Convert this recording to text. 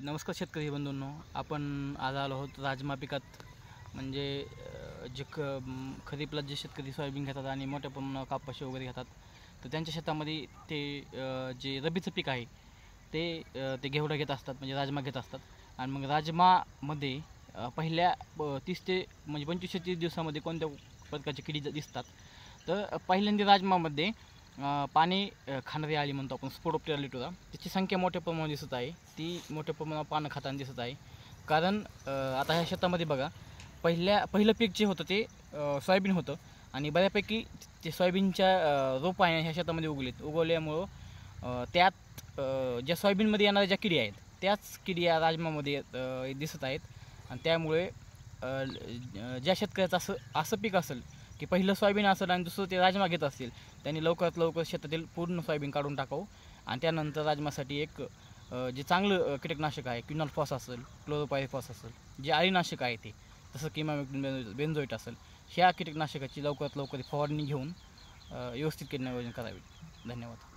नमस्कार शेतकरी बंधूंनो, आपण आज आलो आहोत राजमा पिकात. म्हणजे जे खरीपला जे शेतकरी सोयाबीन घेतात आणि मोठ्या प्रमाणावर कापशी वगैरे घेतात, तर त्यांच्या शेतामध्ये ते जे रबीचं पीक आहे ते घेवडा घेत असतात, म्हणजे राजमा घेत असतात. आणि मग राजमामध्ये पहिल्या 30 ते म्हणजे 25 ते 30 दिवसामध्ये कोणत्या प्रकारची किडी दिसतात. तर पहिल्यांदा राजमामध्ये पाणी खाणारी आळी म्हणतो आपण, स्पोडोप्टेरा लिटोरा, त्याची संख्या मोठ्या प्रमाणात दिसत आहे. ती मोठ्या प्रमाणावर पानं खाताना दिसत आहे. कारण आता ह्या शेतामध्ये बघा, पहिलं पीक जे होतं ते सोयाबीन होतं आणि बऱ्यापैकी ते सोयाबीनच्या रोप आहे ह्या शेतामध्ये उगवल्यामुळं त्यात ज्या सोयाबीनमध्ये येणाऱ्या ज्या किडी आहेत त्याच किडी या राजमामध्ये दिसत आहेत. आणि त्यामुळे ज्या शेतकऱ्याचं असं पीक असेल की पहिलं सोयाबीन असेल आणि दुसरं ते राजमा घेत असतील, त्यांनी लवकरात लवकर शेतातील पूर्ण सोयाबीन काढून टाकावं. आणि त्यानंतर राजमासाठी एक जे चांगलं कीटकनाशक आहे, क्विनॉल-फॉस असेल, क्लोरोपायरिफॉस असेल, जे अळीनाशक आहे ते, जसं की बेंझोइट असेल, ह्या कीटकनाशकाची लवकरात लवकर फवारणी घेऊन व्यवस्थित कीड नियोजन करावे. धन्यवाद.